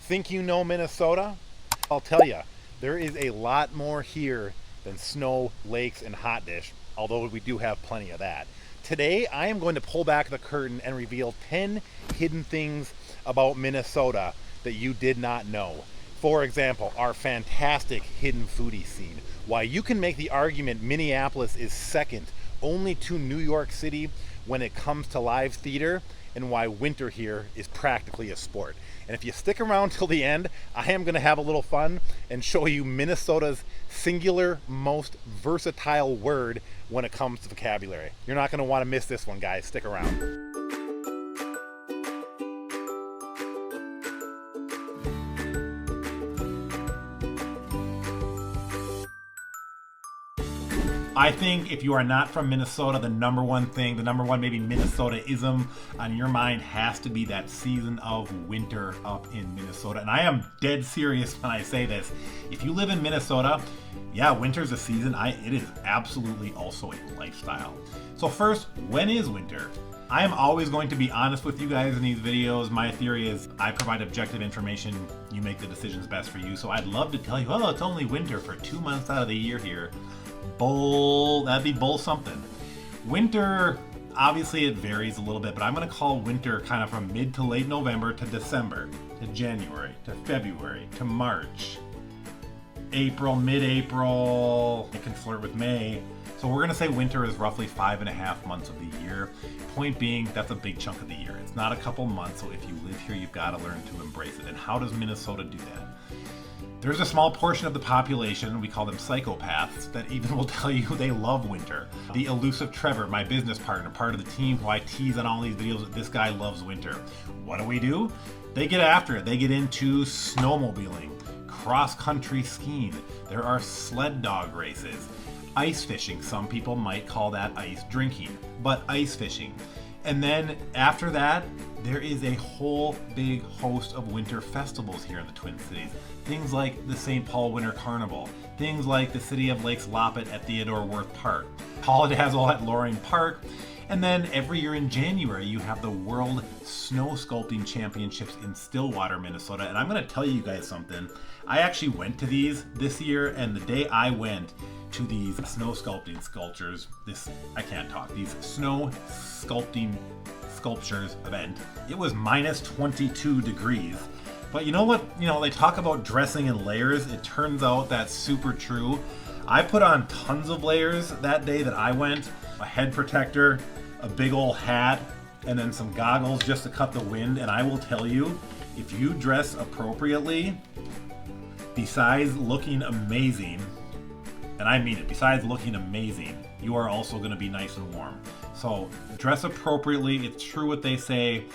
Think you know Minnesota? I'll tell you, there is a lot more here than snow, lakes, and hot dish, although we do have plenty of that. Today, I am going to pull back the curtain and reveal 10 hidden things about Minnesota that you did not know. For example, our fantastic hidden foodie scene. Why you can make the argument Minneapolis is second only to New York City when it comes to live theater, and why winter here is practically a sport. And if you stick around till the end, I am going to have a little fun and show you Minnesota's singular most versatile word when it comes to vocabulary. You're not going to want to miss this one, guys. Stick around. I think if you are not from Minnesota, the number one maybe Minnesota-ism on your mind has to be that season of winter up in Minnesota. And I am dead serious when I say this. If you live in Minnesota, yeah, winter's a season. It is absolutely also a lifestyle. So first, when is winter? I am always going to be honest with you guys in these videos. My theory is I provide objective information. You make the decisions best for you. So I'd love to tell you, oh, it's only winter for 2 months out of the year here. That'd be bull something. Winter, obviously it varies a little bit, but I'm going to call winter kind of from mid to late November to December, to January, to February, to March, April, mid-April. It can flirt with May. So we're going to say winter is roughly 5.5 months of the year. Point being, that's a big chunk of the year. It's not a couple months, so if you live here, you've got to learn to embrace it. And how does Minnesota do that? There's a small portion of the population, we call them psychopaths, that even will tell you they love winter. The elusive Trevor, my business partner, part of the team who I tease on all these videos that this guy loves winter. What do? They get after it. They get into snowmobiling, cross-country skiing. There are sled dog races, ice fishing. Some people might call that ice drinking, but ice fishing. And then after that, there is a whole big host of winter festivals here in the Twin Cities. Things like the St. Paul Winter Carnival, things like the City of Lakes Loppet at Theodore Wirth Park, Holiday Dazzle at Loring Park, and then every year in January you have the World Snow Sculpting Championships in Stillwater, Minnesota. And I'm going to tell you guys something. I actually went to these this year, and the day I went to these snow sculpting sculptures, these snow sculpting sculptures event, it was minus 22 degrees. But you know what? They talk about dressing in layers. It turns out that's super true. I put on tons of layers that day that I went. A head protector, a big old hat, and then some goggles just to cut the wind. And I will tell you, if you dress appropriately, besides looking amazing, and I mean it, besides looking amazing, you are also going to be nice and warm. So dress appropriately. It's true what they say.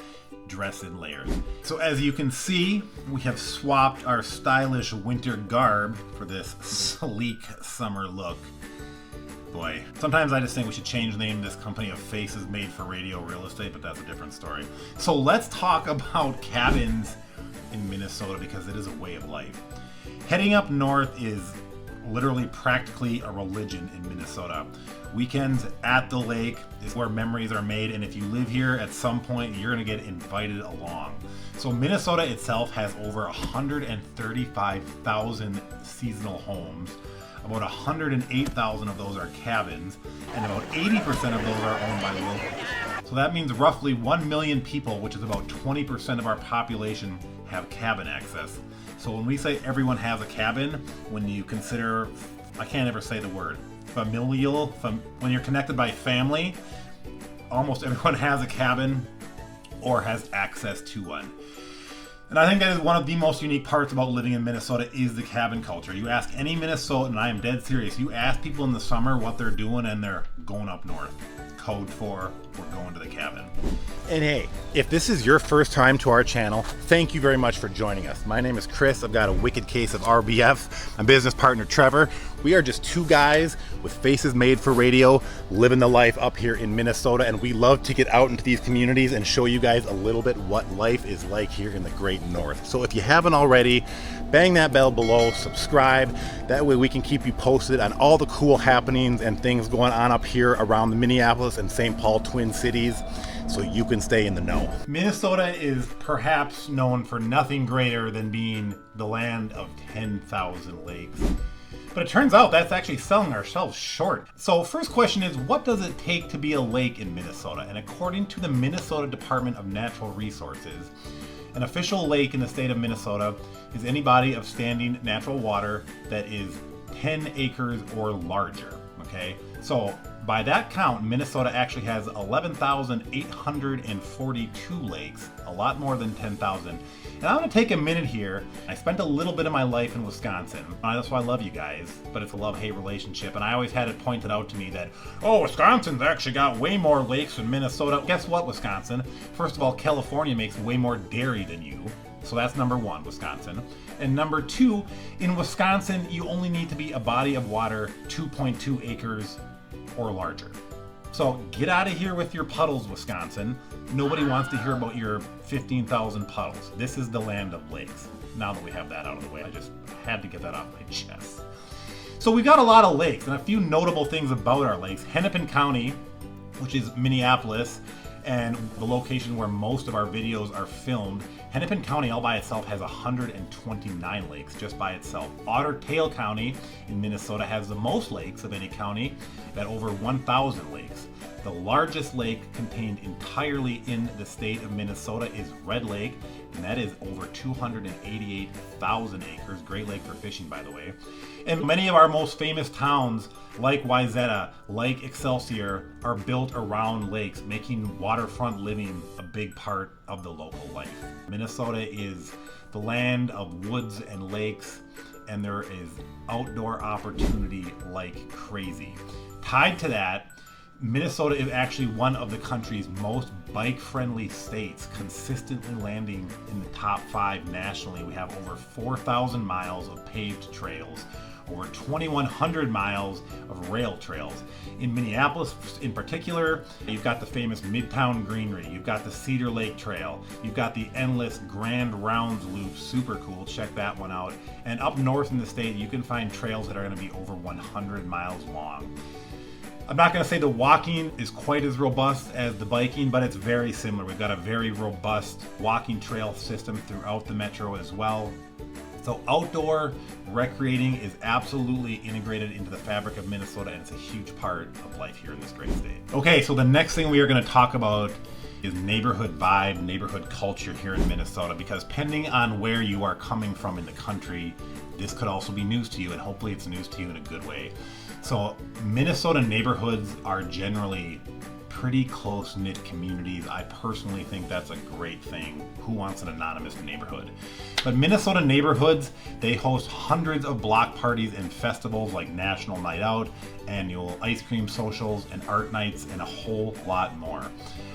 Dress in layers. So as you can see, we have swapped our stylish winter garb for this sleek summer look. Boy, sometimes I just think we should change the name of this company of Faces Made for Radio Real Estate, but that's a different story. So let's talk about cabins in Minnesota, because it is a way of life. Heading up north is literally practically a religion in Minnesota. Weekends at the lake is where memories are made, and if you live here at some point, you're going to get invited along. So Minnesota itself has over 135,000 seasonal homes. About 108,000 of those are cabins, and about 80% of those are owned by locals. So that means roughly 1 million people, which is about 20% of our population, have cabin access. So when we say everyone has a cabin, when you consider, I can't ever say the word, familial, when you're connected by family, almost everyone has a cabin or has access to one. And I think that is one of the most unique parts about living in Minnesota is the cabin culture. You ask any Minnesotan, and I am dead serious, you ask people in the summer what they're doing, and they're going up north. Code for, we're going to the cabin. And hey, if this is your first time to our channel, thank you very much for joining us. My name is Chris. I've got a wicked case of RBF. My business partner, Trevor. We are just two guys with faces made for radio, living the life up here in Minnesota, and we love to get out into these communities and show you guys a little bit what life is like here in the great north. So if you haven't already, bang that bell below, subscribe. That way we can keep you posted on all the cool happenings and things going on up here around the Minneapolis and St. Paul Twin Cities. so you can stay in the know. Minnesota is perhaps known for nothing greater than being the land of 10,000 lakes. But it turns out that's actually selling ourselves short. So first question is, what does it take to be a lake in Minnesota? And according to the Minnesota Department of Natural Resources, an official lake in the state of Minnesota is any body of standing natural water that is 10 acres or larger, okay? So by that count, Minnesota actually has 11,842 lakes, a lot more than 10,000. And I'm gonna take a minute here. I spent a little bit of my life in Wisconsin. That's why I love you guys, but it's a love-hate relationship. And I always had it pointed out to me that, oh, Wisconsin's actually got way more lakes than Minnesota. Guess what, Wisconsin? First of all, California makes way more dairy than you. So that's number one, Wisconsin. And number two, in Wisconsin, you only need to be a body of water 2.2 acres or larger. So get out of here with your puddles, Wisconsin. Nobody wants to hear about your 15,000 puddles. This is the land of lakes. Now that we have that out of the way, I just had to get that off my chest. So we've got a lot of lakes and a few notable things about our lakes. Hennepin County, which is Minneapolis, and the location where most of our videos are filmed. Hennepin County all by itself has 129 lakes just by itself. Otter Tail County in Minnesota has the most lakes of any county at over 1,000 lakes. The largest lake contained entirely in the state of Minnesota is Red Lake, and that is over 288,000 acres. Great lake for fishing, by the way. And many of our most famous towns, like Wayzata, like Excelsior, are built around lakes, making waterfront living a big part of the local life. Minnesota is the land of woods and lakes, and there is outdoor opportunity like crazy. Tied to that, Minnesota is actually one of the country's most bike-friendly states, consistently landing in the top 5 nationally. We have over 4,000 miles of paved trails, over 2,100 miles of rail trails. In Minneapolis in particular, you've got the famous Midtown Greenery, you've got the Cedar Lake Trail, you've got the endless Grand Rounds Loop, super cool, check that one out. And up north in the state, you can find trails that are gonna be over 100 miles long. I'm not going to say the walking is quite as robust as the biking, but it's very similar. We've got a very robust walking trail system throughout the metro as well. So outdoor recreating is absolutely integrated into the fabric of Minnesota, and it's a huge part of life here in this great state. Okay, so the next thing we are going to talk about is neighborhood vibe, neighborhood culture here in Minnesota, because depending on where you are coming from in the country, this could also be news to you, and hopefully it's news to you in a good way. So Minnesota neighborhoods are generally pretty close-knit communities. I personally think that's a great thing. Who wants an anonymous neighborhood? But Minnesota neighborhoods, they host hundreds of block parties and festivals like National Night Out, annual ice cream socials, and art nights, and a whole lot more.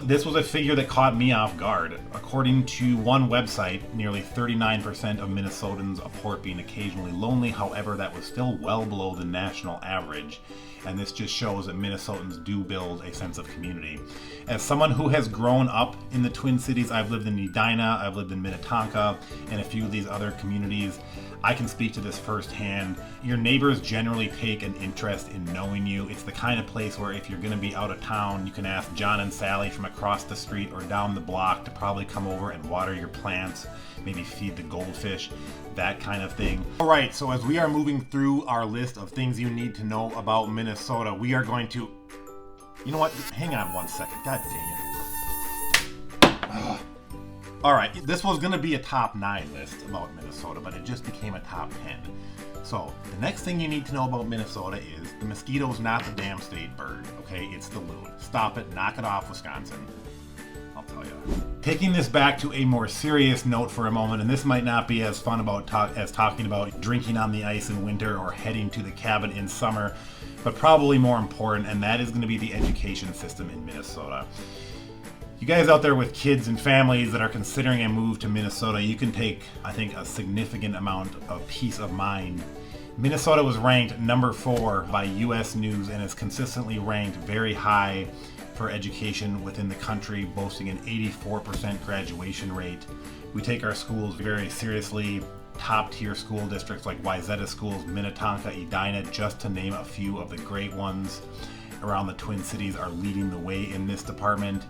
This was a figure that caught me off guard. According to one website, nearly 39% of Minnesotans report being occasionally lonely. However, that was still well below the national average. And this just shows that Minnesotans do build a sense of community. As someone who has grown up in the Twin Cities, I've lived in Edina, I've lived in Minnetonka, and a few of these other communities, I can speak to this firsthand. Your neighbors generally take an interest in knowing you. It's the kind of place where if you're going to be out of town, you can ask John and Sally from across the street or down the block to probably come over and water your plants, maybe feed the goldfish, that kind of thing. All right, so as we are moving through our list of things you need to know about Minnesota, we are going to... You know what? Hang on one second. God dang it. All right, this was going to be a top 9 list about Minnesota, but it just became a top 10. So the next thing you need to know about Minnesota is the mosquito's not the damn state bird, okay? It's the loon. Stop it. Knock it off, Wisconsin. I'll tell you. Taking this back to a more serious note for a moment, and this might not be as fun as talking about drinking on the ice in winter or heading to the cabin in summer, but probably more important, and that is going to be the education system in Minnesota. You guys out there with kids and families that are considering a move to Minnesota, you can take, I think, a significant amount of peace of mind. Minnesota was ranked number 4 by US News and is consistently ranked very high for education within the country, boasting an 84% graduation rate. We take our schools very seriously. Top tier school districts like Wayzata schools, Minnetonka, Edina, just to name a few of the great ones. around the Twin Cities are leading the way in this department.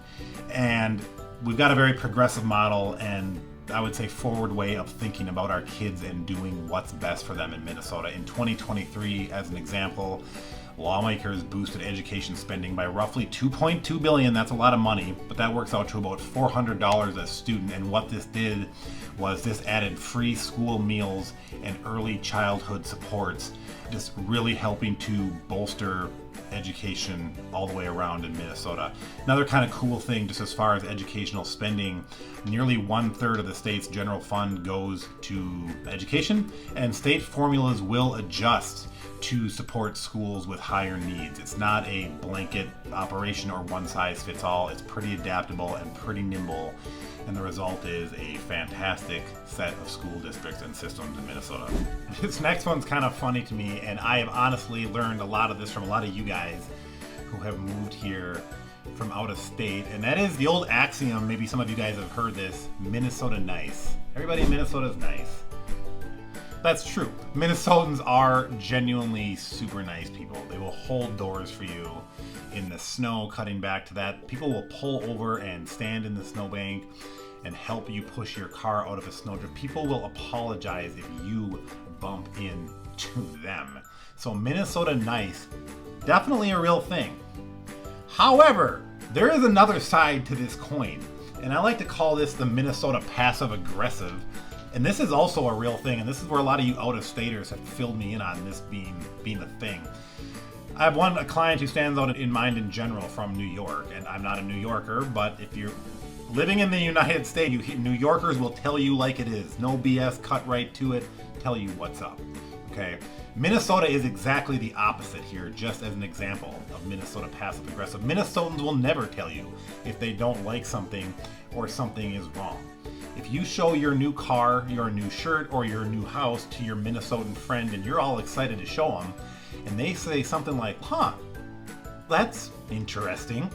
And we've got a very progressive model and I would say forward way of thinking about our kids and doing what's best for them in Minnesota. In 2023, as an example, lawmakers boosted education spending by roughly $2.2 billion. That's a lot of money, but that works out to about $400 a student. And what this did was this added free school meals and early childhood supports, just really helping to bolster education all the way around in Minnesota. Another kind of cool thing, just as far as educational spending, nearly 1/3 of the state's general fund goes to education, and state formulas will adjust to support schools with higher needs. It's not a blanket operation or one size fits all. It's pretty adaptable and pretty nimble, and the result is a fantastic set of school districts and systems in Minnesota. This next one's kind of funny to me, and I have honestly learned a lot of this from a lot of you guys who have moved here from out of state, and that is the old axiom, maybe some of you guys have heard this, Minnesota nice. Everybody in Minnesota is nice. That's true. Minnesotans are genuinely super nice people. They will hold doors for you in the snow, cutting back to that. People will pull over and stand in the snowbank and help you push your car out of a snowdrift. People will apologize if you bump into them. So Minnesota nice, definitely a real thing. However, there is another side to this coin, and I like to call this the Minnesota passive aggressive. And this is also a real thing, and this is where a lot of you out-of-staters have filled me in on this being a thing. I have a client who stands out in mind in general from New York, and I'm not a New Yorker, but if you're living in the United States, New Yorkers will tell you like it is. No BS, cut right to it, tell you what's up. Okay? Minnesota is exactly the opposite here, just as an example of Minnesota passive aggressive. Minnesotans will never tell you if they don't like something or something is wrong. If you show your new car, your new shirt, or your new house to your Minnesotan friend and you're all excited to show them, and they say something like, that's interesting.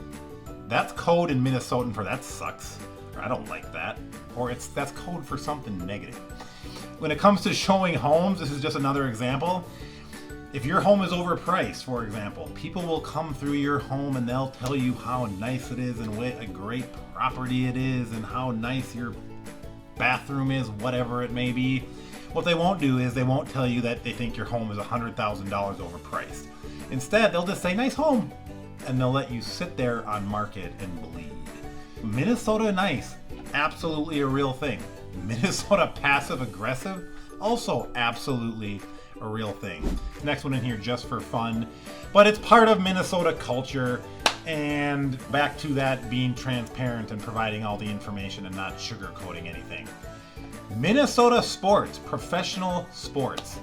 That's code in Minnesotan for that sucks, or I don't like that, or that's code for something negative. When it comes to showing homes, this is just another example. If your home is overpriced, for example, people will come through your home and they'll tell you how nice it is and what a great property it is and how nice your bathroom is, whatever it may be. What they won't do is they won't tell you that they think your home is $100,000 overpriced. Instead, they'll just say, nice home, and they'll let you sit there on market and bleed. Minnesota nice, absolutely a real thing. Minnesota passive aggressive, also absolutely a real thing. Next one in here just for fun, but it's part of Minnesota culture. And back to that being transparent and providing all the information and not sugarcoating anything. Minnesota sports, professional sports,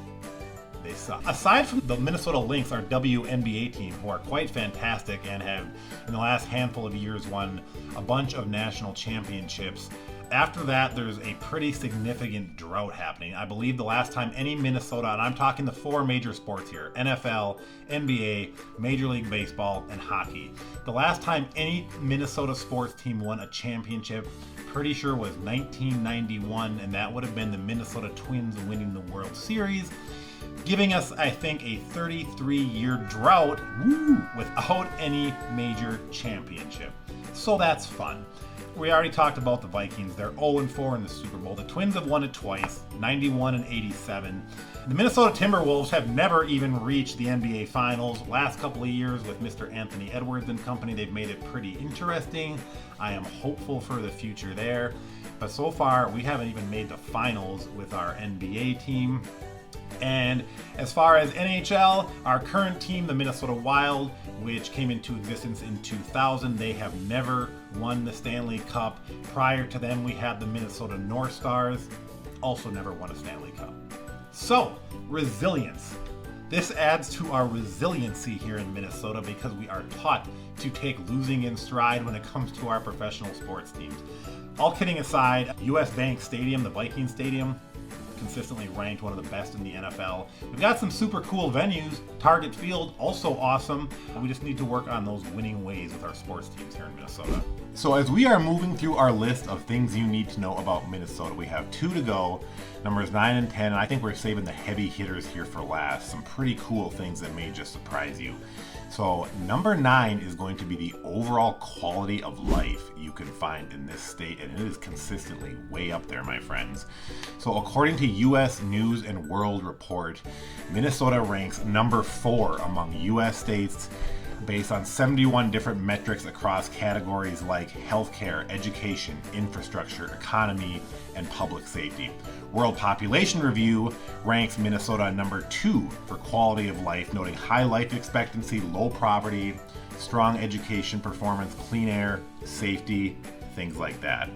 they suck. Aside from the Minnesota Lynx, our WNBA team, who are quite fantastic and have, in the last handful of years, won a bunch of national championships. After that, there's a pretty significant drought happening. I believe the last time any Minnesota, and I'm talking the four major sports here, NFL, NBA, Major League Baseball, and hockey. The last time any Minnesota sports team won a championship, pretty sure was 1991, and that would have been the Minnesota Twins winning the World Series, giving us, I think, a 33-year drought without any major championship. So that's fun. We already talked about the Vikings. They're 0-4 in the Super Bowl. The Twins have won it twice, 91 and 87. The Minnesota Timberwolves have never even reached the NBA Finals. Last couple of years with Mr. Anthony Edwards and company, they've made it pretty interesting. I am hopeful for the future there. But so far, we haven't even made the finals with our NBA team. And as far as NHL, our current team, the Minnesota Wild, which came into existence in 2000, they have never won the Stanley Cup. Prior to them, we had the Minnesota North Stars, also never won a Stanley Cup. So, resilience. This adds to our resiliency here in Minnesota because we are taught to take losing in stride when it comes to our professional sports teams. All kidding aside, US Bank Stadium, the Viking Stadium, consistently ranked one of the best in the NFL. We've got some super cool venues. Target Field, also awesome. We just need to work on those winning ways with our sports teams here in Minnesota. So as we are moving through our list of things you need to know about Minnesota, we have 2 to go, numbers 9 and 10, and I think we're saving the heavy hitters here for last. Some pretty cool things that may just surprise you. So number 9 is going to be the overall quality of life you can find in this state, and it is consistently way up there, my friends. So according to U.S. News and World Report, Minnesota ranks number 4 among U.S. states based on 71 different metrics across categories like healthcare, education, infrastructure, economy, and public safety. World Population Review ranks Minnesota number 2 for quality of life, noting high life expectancy, low poverty, strong education performance, clean air, safety, things like that.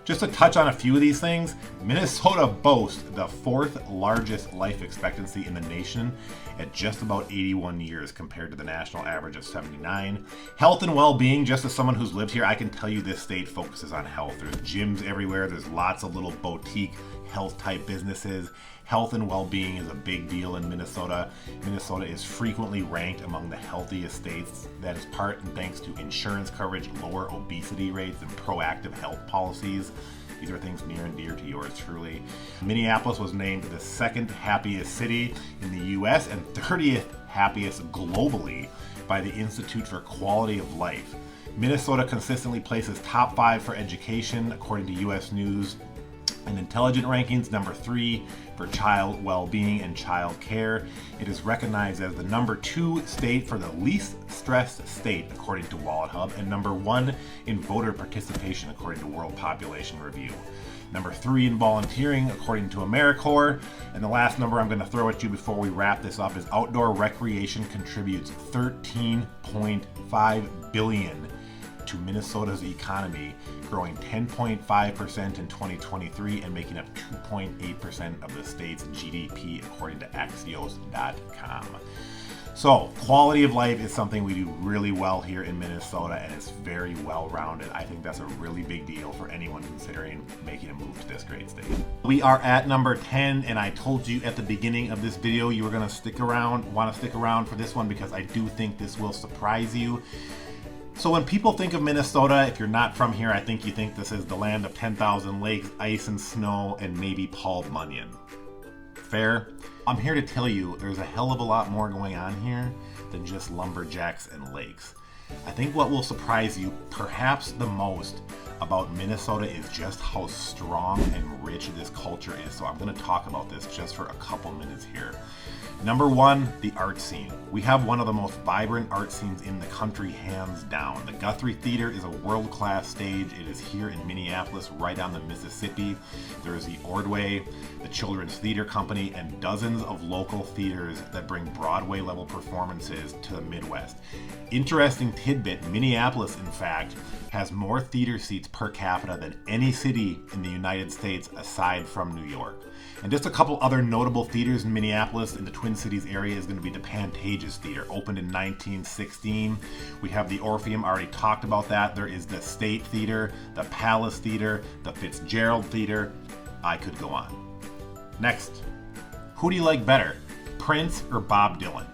Just to touch on a few of these things, Minnesota boasts the 4th largest life expectancy in the nation at just about 81 years compared to the national average of 79. Health and well-being, just as someone who's lived here, I can tell you this state focuses on health. There's gyms everywhere. There's lots of little boutique health type businesses. Health and well-being is a big deal in Minnesota. Minnesota is frequently ranked among the healthiest states. That is part and thanks to insurance coverage, lower obesity rates, and proactive health policies. These are things near and dear to yours truly. Minneapolis was named the 2nd happiest city in the US and 30th happiest globally by the Institute for Quality of Life. Minnesota consistently places top 5 for education, according to US News and Intelligent Rankings, number 3 for child well-being and child care. It is recognized as the number 2 state for the least stressed state, according to WalletHub, and number 1 in voter participation, according to World Population Review. Number 3 in volunteering, according to AmeriCorps. And the last number I'm going to throw at you before we wrap this up is outdoor recreation contributes $13.5 billion to Minnesota's economy, growing 10.5% in 2023 and making up 2.8% of the state's GDP, according to Axios.com. So, quality of life is something we do really well here in Minnesota, and it's very well-rounded. I think that's a really big deal for anyone considering making a move to this great state. We are at number 10, and I told you at the beginning of this video you were going to want to stick around for this one because I do think this will surprise you. So when people think of Minnesota, if you're not from here, I think you think this is the land of 10,000 lakes, ice and snow, and maybe Paul Bunyan. Fair? I'm here to tell you there's a hell of a lot more going on here than just lumberjacks and lakes. I think what will surprise you perhaps the most about Minnesota is just how strong and rich this culture is. So I'm going to talk about this just for a couple minutes here. Number 1, the art scene. We have one of the most vibrant art scenes in the country, hands down. The Guthrie Theater is a world-class stage. It is here in Minneapolis, right on the Mississippi. There is the Ordway, the Children's Theater Company, and dozens of local theaters that bring Broadway-level performances to the Midwest. Interesting tidbit, Minneapolis, in fact, has more theater seats per capita than any city in the United States aside from New York. And just a couple other notable theaters in Minneapolis in the Twin Cities area is going to be the Pantages Theater, opened in 1916. We have the Orpheum, already talked about that. There is the State Theater, the Palace Theater, the Fitzgerald Theater. I could go on. Next, who do you like better, Prince or Bob Dylan?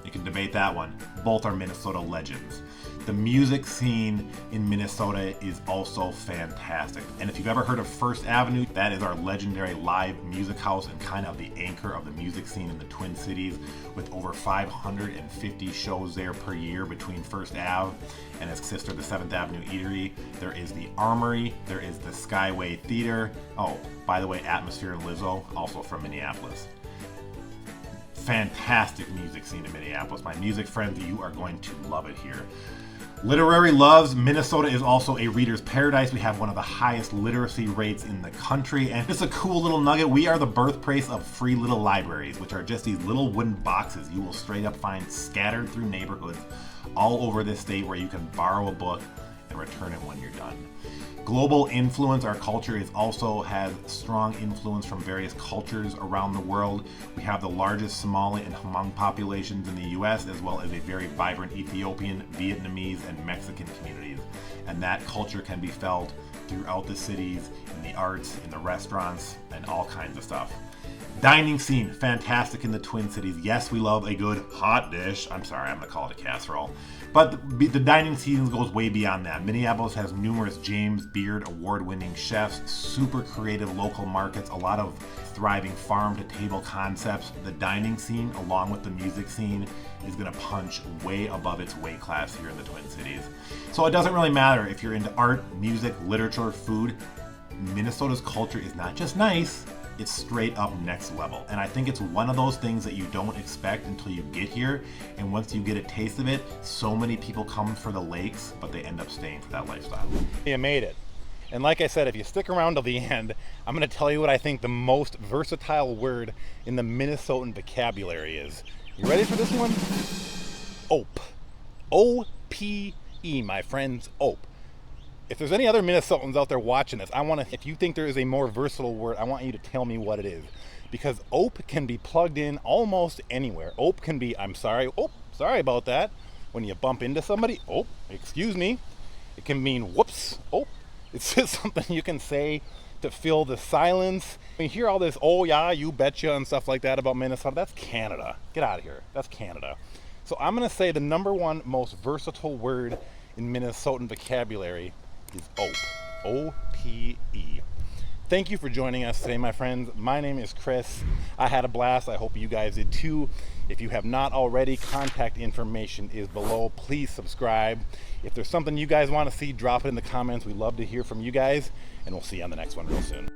You can debate that one. Both are Minnesota legends. The music scene in Minnesota is also fantastic. And if you've ever heard of First Avenue, that is our legendary live music house and kind of the anchor of the music scene in the Twin Cities, with over 550 shows there per year between First Ave and its sister, the 7th Avenue Eatery. There is the Armory, there is the Skyway Theater. Oh, by the way, Atmosphere and Lizzo, also from Minneapolis. Fantastic music scene in Minneapolis. My music friends, you are going to love it here. Literary loves, Minnesota is also a reader's paradise. We have one of the highest literacy rates in the country. And just a cool little nugget, we are the birthplace of free little libraries, which are just these little wooden boxes you will straight up find scattered through neighborhoods all over this state where you can borrow a book and return it when you're done. Global influence, our culture also has strong influence from various cultures around the world. We have the largest Somali and Hmong populations in the US, as well as a very vibrant Ethiopian, Vietnamese, and Mexican communities. And that culture can be felt throughout the cities, in the arts, in the restaurants, and all kinds of stuff. Dining scene, fantastic in the Twin Cities. Yes, we love a good hot dish. I'm sorry, I'm gonna call it a casserole. But the dining scene goes way beyond that. Minneapolis has numerous James Beard award-winning chefs, super creative local markets, a lot of thriving farm-to-table concepts. The dining scene, along with the music scene, is gonna punch way above its weight class here in the Twin Cities. So it doesn't really matter if you're into art, music, literature, food. Minnesota's culture is not just nice, it's straight up next level. And I think it's one of those things that you don't expect until you get here. And once you get a taste of it, so many people come for the lakes, but they end up staying for that lifestyle. You made it. And like I said, if you stick around till the end, I'm gonna tell you what I think the most versatile word in the Minnesotan vocabulary is. You ready for this one? Ope. O-P-E, my friends, ope. If there's any other Minnesotans out there watching this, if you think there is a more versatile word, I want you to tell me what it is. Because ope can be plugged in almost anywhere. Ope can be, I'm sorry, oh, sorry about that. When you bump into somebody, oh, excuse me. It can mean whoops, oh. It's just something you can say to fill the silence. You hear all this, oh yeah, you betcha, and stuff like that about Minnesota. That's Canada. Get out of here. That's Canada. So I'm gonna say the number one most versatile word in Minnesotan vocabulary is ope. O-P-E. Thank you for joining us today, my friends. My name is Chris. I had a blast. I hope you guys did too. If you have not already, contact information is below. Please subscribe. If there's something you guys want to see, drop it in the comments. We'd love to hear from you guys, and we'll see you on the next one real soon.